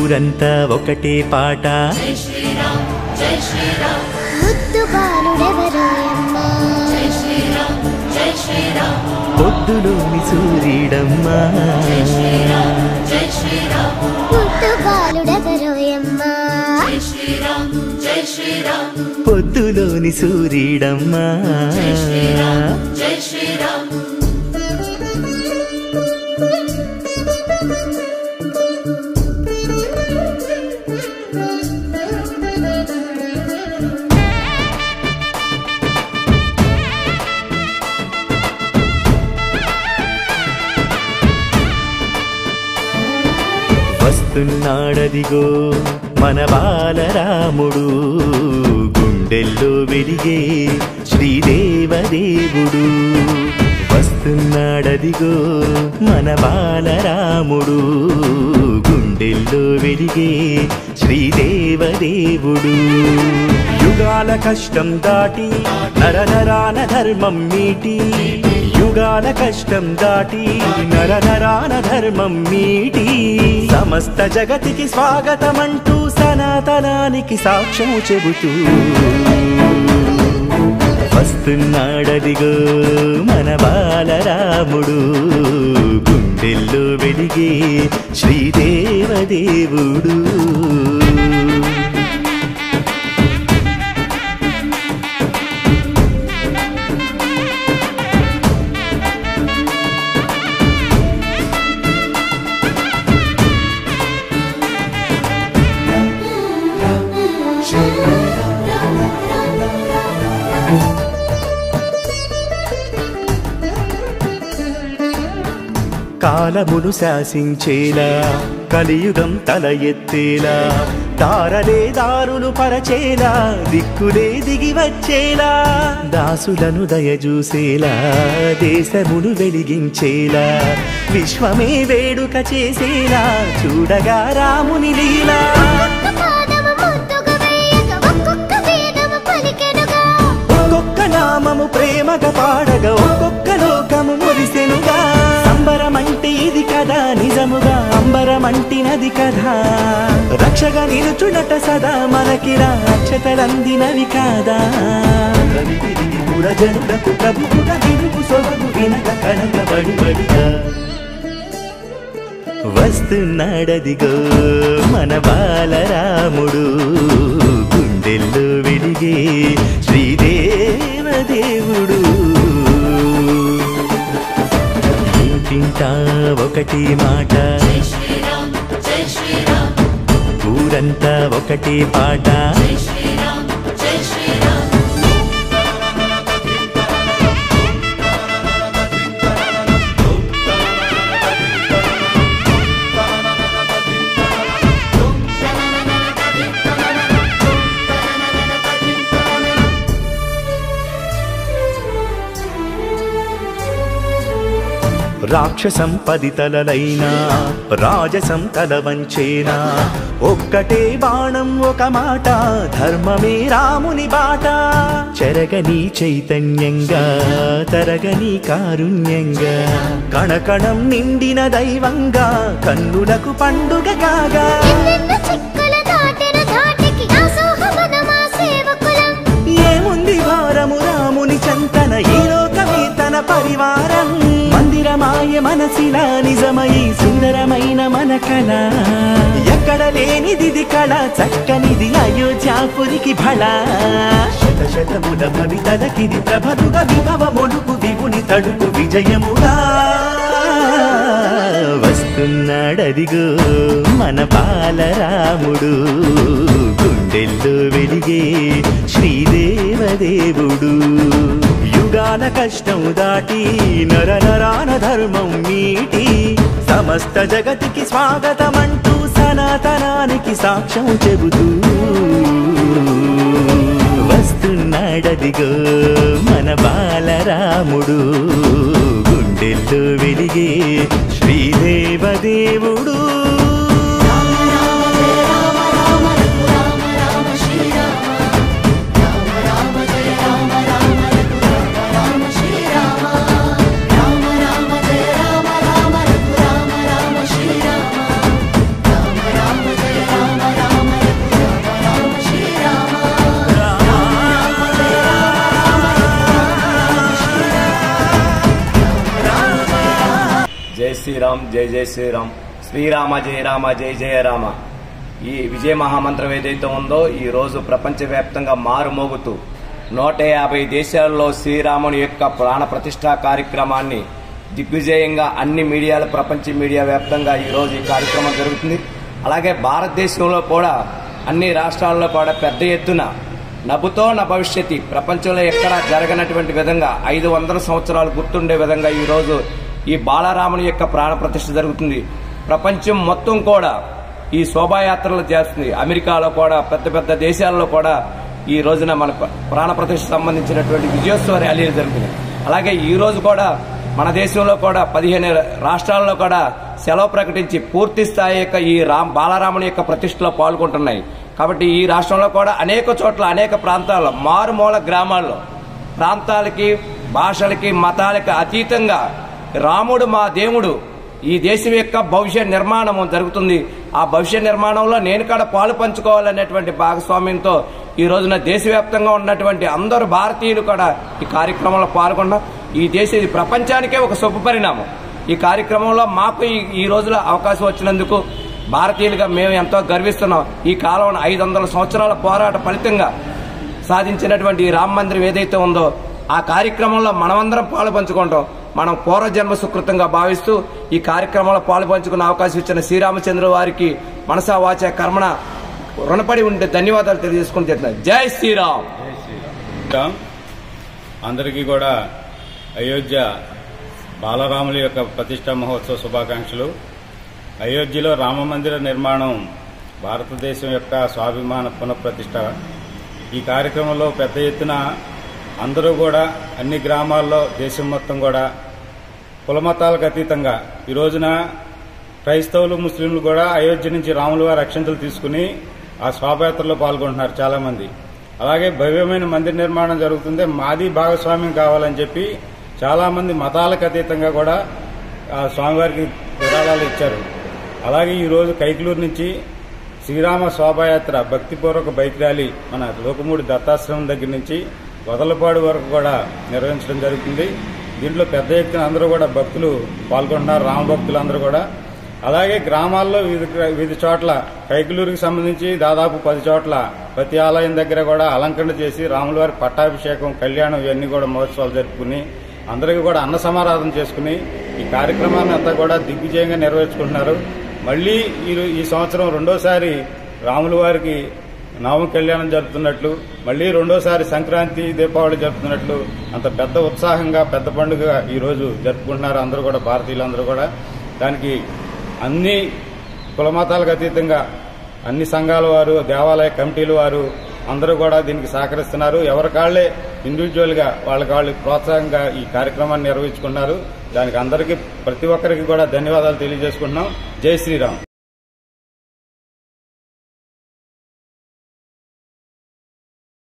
ఊరంతా ఒకటే పాట జై శ్రీరామ్ జై శ్రీరామ్ ముద్దు బాలుడెవరోయమ్మా జై శ్రీరామ్ జై శ్రీరామ్ పొద్దులోని సూర్యుడమ్మా జై శ్రీరామ్ జై శ్రీరామ్ ముద్దు బాలుడెవరోయమ్మా జై శ్రీరామ్ జై శ్రీరామ్ పొద్దులోని సూర్యుడమ్మా జై శ్రీరామ్ జై శ్రీరామ్ వస్తున్నాడదిగో మన బాలరాముడు గుండెల్లో వెలిగే శ్రీదేవదేవుడు వస్తున్నాడదిగో మన బాలరాముడు గుండెల్లో వెలిగే శ్రీదేవదేవుడు యుగాల కష్టం దాటి నరనరాన ధర్మం మీటి యుగాల కష్టం దాటి నరనరాన ధర్మం మీటి సమస్త జగతికి స్వాగతమంటూ సనాతనానికి సాక్ష్యం చెబుతూ వస్తున్నాడదిగో మన బాలరాముడు గుండెల్లో వెలిగే శ్రీదేవదేవుడు కాలమును శాసించేలా కలియుగం తల ఎత్తేలా దారలే దారులు పరచేలా దిక్కులే దిగి వచ్చేలా దాసులను దయజూసేలా దేశమును వెలిగించేలా విశ్వమే వేడుక చేసేలా చూడగా రాముని లీలా ఒక్కొక్క నామము ప్రేమగా పాడగా ఒక్కొక్క లోకము మురిసెనుగా అంబరమంటే ఇది కదా నిజముగా అంబరమంటినది కదా రక్షగా నిలుచునట సదా మనకిరా అక్షతలందినవి కాదా జనులకు ప్రభువుగా విరుగు సొబగు వినక కనకబడి బడిగా వస్తున్నాడదిగో మన బాలరాముడు గుండెల్లో వెలిగే శ్రీదేవదేవుడు ఇంటింటా ఒకటి మాట జై శ్రీరామ్ జై శ్రీరామ్ ఊరంతా ఒకటే పాట జై శ్రీరామ్ జై శ్రీరామ్ రాక్షసం 10 తలలైనా రాజసం తల వంచేనా ఒక్కటే బాణం ఒక మాట ధర్మమే రాముని బాట చెరగని చైతన్యంగా తరగని కారుణ్యంగా కణకణం నిండిన దైవంగా కన్నులకు పండుగ కాగా ఏముంది వారము రాముని చంతన ఈ లోకమే తన పరివారం మందిరమాయ మనసిలా నిజమై సుందరమైన మన కళ ఎక్కడ లేనిది కళ చక్కనిది అయోధ్యాపురికి భళ శతశతముల భవితలకిది ప్రభలుగా విభవ మొలుకు విపుని తడుకు విజయముగా వస్తున్నాడదిగో మన బాలరాముడు గుండెల్లో వెలిగే శ్రీదేవదేవుడు యుగాల కష్టం దాటి నరనరాన ధర్మం మీటి సమస్త జగతికి స్వాగతమంటూ సనాతనానికి సాక్ష్యం చెబుతూ వస్తున్నాడదిగో మన బాలరాముడు గుండెల్లో వెలిగే శ్రీదేవదేవుడు రామ రామ జయ శ్రీరామ్, జై జై శ్రీరామ్. శ్రీరామ జయ రామ, జయ జయ రామ. ఈ విజయ మహామంత్రం ఏదైతే ఉందో ఈ రోజు ప్రపంచవ్యాప్తంగా మారుమోగుతూ 150 దేశాల్లో శ్రీరాముని యొక్క ప్రాణ ప్రతిష్ఠా కార్యక్రమాన్ని దిగ్విజయంగా అన్ని మీడియాలు, ప్రపంచ మీడియా వ్యాప్తంగా ఈ రోజు ఈ కార్యక్రమం జరుగుతుంది. అలాగే భారతదేశంలో కూడా అన్ని రాష్ట్రాల్లో కూడా పెద్ద ఎత్తున నభుతో న భవిష్యతి, ప్రపంచంలో ఎక్కడా జరగనటువంటి విధంగా 500 సంవత్సరాలు గుర్తుండే విధంగా ఈ రోజు ఈ బాలరాముని యొక్క ప్రాణ ప్రతిష్ఠ జరుగుతుంది. ప్రపంచం మొత్తం కూడా ఈ శోభాయాత్రలు చేస్తుంది. అమెరికాలో కూడా పెద్ద పెద్ద దేశాల్లో కూడా ఈ రోజున మన ప్రాణ ప్రతిష్ఠ సంబంధించినటువంటి విజయోత్సవ ర్యాలీలు జరుగుతుంది. అలాగే ఈ రోజు కూడా మన దేశంలో కూడా 15 రాష్ట్రాల్లో కూడా సెలవు ప్రకటించి పూర్తి స్థాయి యొక్క ఈ బాలరాముని యొక్క ప్రతిష్టలో పాల్గొంటున్నాయి. కాబట్టి ఈ రాష్ట్రంలో కూడా అనేక చోట్ల, అనేక ప్రాంతాల్లో, మారుమూల గ్రామాల్లో ప్రాంతాలకి, భాషలకి, మతాలకి అతీతంగా రాముడు మా దేవుడు, ఈ దేశం యొక్క భవిష్య నిర్మాణం జరుగుతుంది. ఆ భవిష్య నిర్మాణంలో నేను కూడా పాలు పంచుకోవాలనేటువంటి భాగస్వామ్యంతో ఈ రోజున దేశవ్యాప్తంగా ఉన్నటువంటి అందరు భారతీయులు కూడా ఈ కార్యక్రమంలో పాల్గొన్నాం. ఇది ప్రపంచానికే ఒక శుభ పరిణామం. ఈ కార్యక్రమంలో మాకు ఈ రోజులో అవకాశం వచ్చినందుకు భారతీయులుగా మేము ఎంతో గర్విస్తున్నాం. ఈ కాలంలో 500 సంవత్సరాల పోరాట ఫలితంగా సాధించినటువంటి ఈ రామ మందిరం ఏదైతే ఉందో ఆ కార్యక్రమంలో మనమందరం పాలు పంచుకుంటాం. మనం పూర్వజన్మ సుకృతంగా భావిస్తూ ఈ కార్యక్రమంలో పాలు పంచుకున్న అవకాశం ఇచ్చిన శ్రీరామచంద్ర వారికి మనసా వాచ కర్మణ రుణపడి ఉంటే ధన్యవాదాలు తెలియజేసుకుని చెప్తున్నాను. జై శ్రీరామ్. అందరికీ కూడా అయోధ్య బాలరాముల యొక్క ప్రతిష్టా మహోత్సవ శుభాకాంక్షలు. అయోధ్యలో రామ మందిర నిర్మాణం భారతదేశం యొక్క స్వాభిమాన పునఃప్రతిష్ఠ. ఈ కార్యక్రమంలో పెద్ద ఎత్తున అందరూ కూడా అన్ని గ్రామాల్లో, దేశం మొత్తం కూడా కులమతాలకు అతీతంగా ఈ రోజున క్రైస్తవులు, ముస్లింలు కూడా అయోధ్య నుంచి రాముల వారి అక్షంతలు తీసుకుని ఆ శోభయాత్రలో పాల్గొంటున్నారు చాలా మంది. అలాగే భవ్యమైన మందిర నిర్మాణం జరుగుతుంది. మాది భాగస్వామ్యం కావాలని చెప్పి చాలా మంది మతాలకు అతీతంగా కూడా ఆ స్వామివారికి విరాళాలు ఇచ్చారు. అలాగే ఈరోజు కైకలూరు నుంచి శ్రీరామ శోభాయాత్ర భక్తిపూర్వక బైక్ ర్యాలీ మన లోకమూడి దత్తాశ్రమం దగ్గర నుంచి వదలపాడు వరకు కూడా నిర్వహించడం జరుగుతుంది. దీంట్లో పెద్ద ఎత్తున అందరూ కూడా భక్తులు పాల్గొంటున్నారు, రామ భక్తులు అందరూ కూడా. అలాగే గ్రామాల్లో వివిధ చోట్ల కైకలూరుకి సంబంధించి దాదాపు 10 చోట్ల ప్రతి ఆలయం దగ్గర కూడా అలంకరణ చేసి రాముల వారి పట్టాభిషేకం, కళ్యాణం ఇవన్నీ కూడా మహోత్సవాలు జరుపుకుని అందరికీ కూడా అన్న సమారాధన చేసుకుని ఈ కార్యక్రమాన్ని అంతా కూడా దిగ్విజయంగా నిర్వహించుకుంటున్నారు. మళ్లీ ఈ సంవత్సరం రెండోసారి రాముల వారికి నవమ కళ్యాణం జరుపుతున్నట్లు, మళ్లీ రెండోసారి సంక్రాంతి, దీపావళి జరుపుతున్నట్లు అంత పెద్ద ఉత్సాహంగా పెద్ద పండుగ ఈ రోజు జరుపుకుంటున్నారు అందరూ కూడా, భారతీయులందరూ కూడా. దానికి అన్ని కులమతాలకు అతీతంగా అన్ని సంఘాల వారు, దేవాలయ కమిటీల వారు అందరూ కూడా దీనికి సహకరిస్తున్నారు. ఎవరికాళ్లే ఇండివిజువల్ గా వాళ్ళకి ప్రోత్సాహంగా ఈ కార్యక్రమాన్ని నిర్వహించుకున్నారు. దానికి అందరికీ, ప్రతి ఒక్కరికి కూడా ధన్యవాదాలు తెలియజేసుకుంటున్నాం. జై శ్రీరామ్.